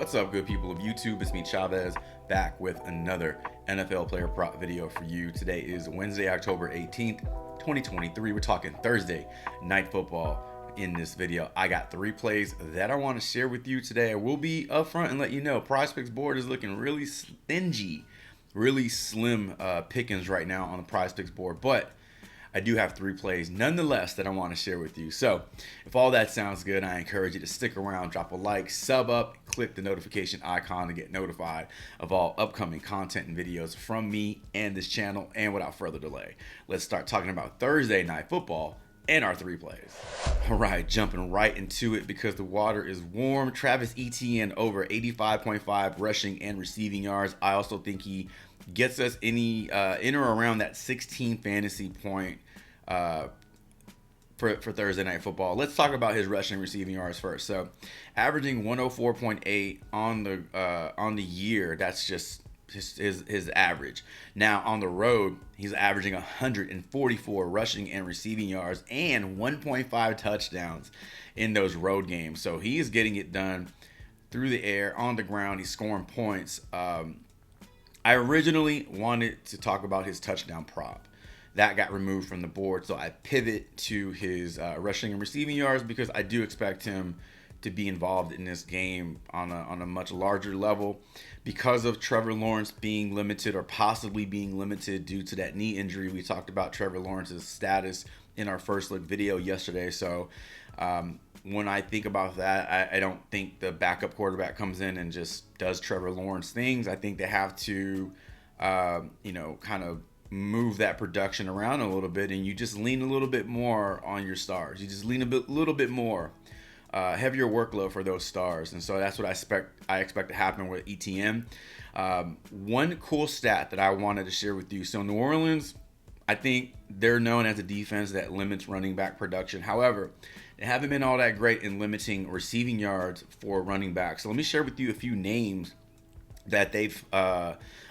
What's up, good people of YouTube? It's me, Chavez, back with another NFL player prop video for you. Today is Wednesday, October 18th, 2023. We're talking Thursday night football in this video. I got three plays that I want to share with you today. I will be upfront and let you know Prizepicks board is looking really stingy, really slim pickings right now on the Prizepicks board, but I do have three plays nonetheless that I want to share with you. So if all that sounds good, I encourage you to stick around, drop a like, sub up, click the notification icon to get notified of all upcoming content and videos from me and this channel. And without further delay, let's start talking about Thursday night football and our three plays. All right, jumping right into it because the water is warm. Etienne over 85.5 rushing and receiving yards. I also think he gets us in or around that 16 fantasy point for Thursday night football. Let's talk about his rushing and receiving yards first. So averaging 104.8 on the year. That's just his average. Now on the road, he's averaging 144 rushing and receiving yards and 1.5 touchdowns in those road games. So he is getting it done through the air, on the ground. He's scoring points. I originally wanted to talk about his touchdown prop. That got removed from the board, so I pivot to his rushing and receiving yards because I do expect him to be involved in this game on a much larger level because of Trevor Lawrence being limited or possibly being limited due to that knee injury. We talked about Trevor Lawrence's status in our first look video yesterday, so when I think about that, I don't think the backup quarterback comes in and just does Trevor Lawrence things. I think they have to, kind of move that production around a little bit, and you just lean a little bit more on your stars. You just lean little bit more, heavier workload for those stars, and so that's what I expect to happen with Etienne. One cool stat that I wanted to share with you. So New Orleans, I think they're known as a defense that limits running back production. However, they haven't been all that great in limiting receiving yards for running backs. So let me share with you a few names that they've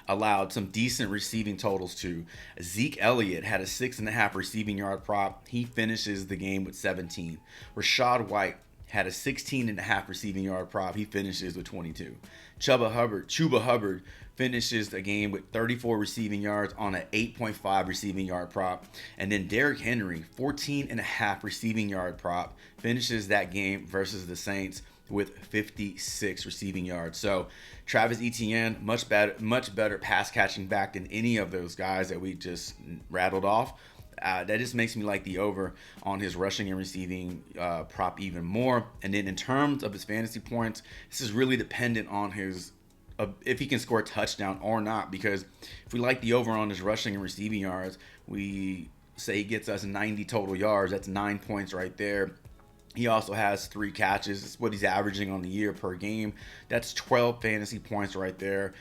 allowed some decent receiving totals to. Zeke Elliott had a 6.5 receiving yard prop. He finishes the game with 17. Rashad White had a 16.5 receiving yard prop. He finishes with 22. Chuba Hubbard finishes the game with 34 receiving yards on an 8.5 receiving yard prop. And then Derrick Henry, 14.5 receiving yard prop, finishes that game versus the Saints with 56 receiving yards. So Travis Etienne, much better pass catching back than any of those guys that we just rattled off. That just makes me like the over on his rushing and receiving prop even more. And then in terms of his fantasy points, this is really dependent on his if he can score a touchdown or not. Because if we like the over on his rushing and receiving yards, we say he gets us 90 total yards. That's 9 points right there. He also has 3 catches. That's what he's averaging on the year per game. That's 12 fantasy points right there.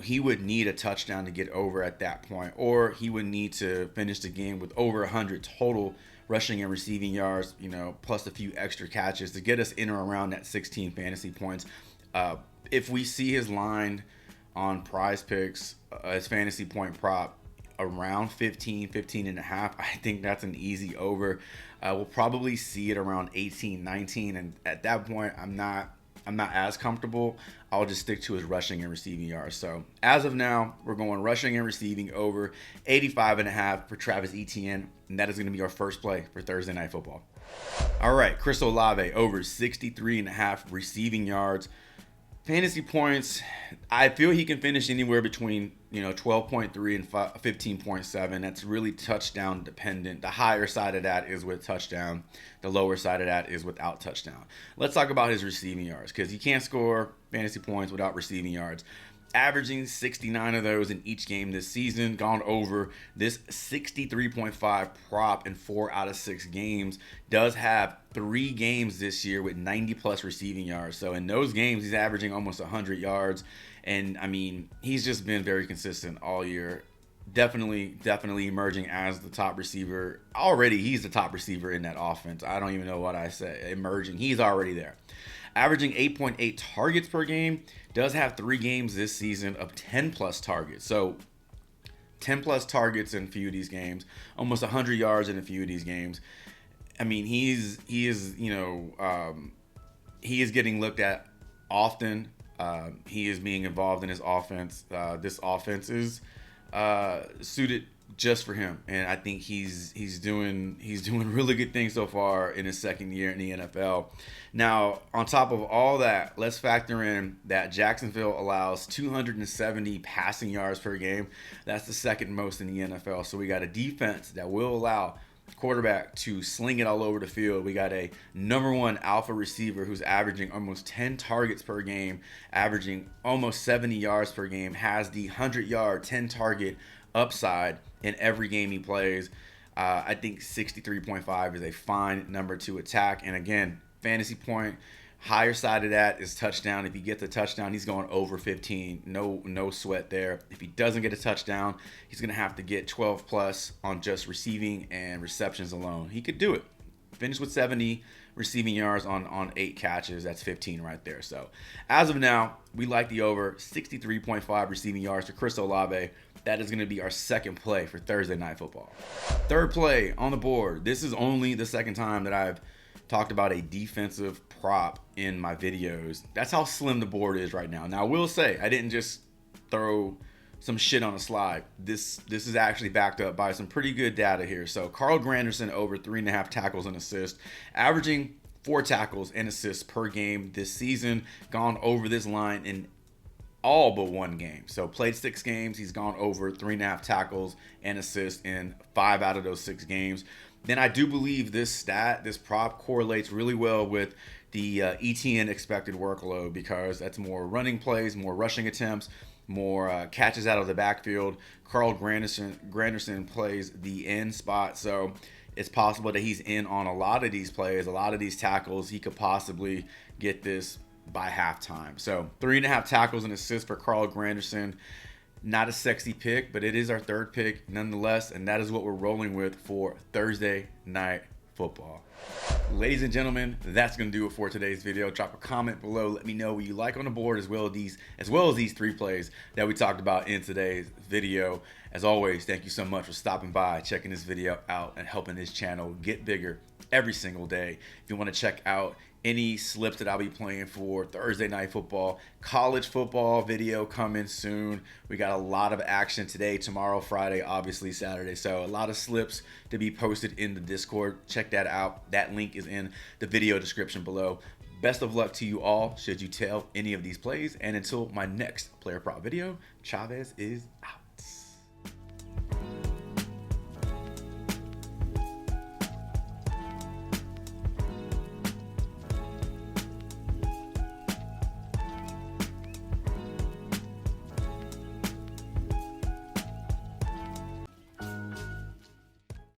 He would need a touchdown to get over at that point, or he would need to finish the game with over 100 total rushing and receiving yards, plus a few extra catches to get us in or around that 16 fantasy points. If we see his line on Prizepicks, his fantasy point prop, around 15 and a half, I think that's an easy over. We'll probably see it around 18, 19, and at that point, I'm not as comfortable. I'll just stick to his rushing and receiving yards. So as of now, we're going rushing and receiving over 85.5 for Travis Etienne, and that is going to be our first play for Thursday night football. All right, Chris Olave over 63.5 receiving yards. Fantasy points, I feel he can finish anywhere between 12.3 and 15.7. That's really touchdown dependent. The higher side of that is with touchdown. The lower side of that is without touchdown. Let's talk about his receiving yards because you can't score fantasy points without receiving yards. Averaging 69 of those in each game this season, gone over. This 63.5 prop in 4 out of 6 games. Does have 3 games this year with 90 plus receiving yards. So in those games, he's averaging almost 100 yards. And I mean, he's just been very consistent all year. Definitely emerging as the top receiver. Already, he's the top receiver in that offense. I don't even know what I say. Emerging, he's already there. Averaging 8.8 targets per game. Does have 3 games this season of 10 plus targets. So 10 plus targets in a few of these games. Almost 100 yards in a few of these games. I mean, he is getting looked at often. He is being involved in his offense. This offense is suited just for him, and I think he's doing really good things so far in his second year in the NFL. Now, on top of all that, let's factor in that Jacksonville allows 270 passing yards per game. That's the second most in the NFL. So we got a defense that will allow quarterback to sling it all over the field. We got a number one alpha receiver who's averaging almost 10 targets per game, averaging almost 70 yards per game, has the 100-yard, 10-target upside in every game he plays. I think 63.5 is a fine number to attack. And again, fantasy point, higher side of that is touchdown. If he gets a touchdown, he's going over 15. No sweat there. If he doesn't get a touchdown, he's going to have to get 12 plus on just receiving and receptions alone. He could do it. Finish with 70 receiving yards on 8 catches. That's 15 right there. So as of now, we like the over 63.5 receiving yards for Chris Olave. That is going to be our second play for Thursday Night Football. Third play on the board. This is only the second time that I've talked about a defensive prop in my videos. That's how slim the board is right now. Now, I will say, I didn't just throw some shit on a slide. This is actually backed up by some pretty good data here. So, Carl Granderson over 3.5 tackles and assists, averaging 4 tackles and assists per game this season. Gone over this line in all but one game. So played 6 games. He's gone over 3.5 tackles and assists in 5 out of those 6 games. Then I do believe this prop correlates really well with the Etienne expected workload, because that's more running plays, more rushing attempts, more catches out of the backfield. Carl Granderson plays the end spot, so it's possible that he's in on a lot of these plays, a lot of these tackles. He could possibly get this by halftime. So 3.5 tackles and assists for Carl Granderson. Not a sexy pick, but it is our third pick nonetheless, and that is what we're rolling with for Thursday Night Football. Ladies and gentlemen, that's going to do it for today's video. Drop a comment below. Let me know what you like on the board, as well as these 3 plays that we talked about in today's video. As always, thank you so much for stopping by, checking this video out, and helping this channel get bigger every single day. If you want to check out any slips that I'll be playing for Thursday Night Football, college football video coming soon. We got a lot of action today, tomorrow, Friday, obviously Saturday. So a lot of slips to be posted in the Discord. Check that out. That link is in the video description below. Best of luck to you all should you tail any of these plays. And until my next player prop video, Chavez is out.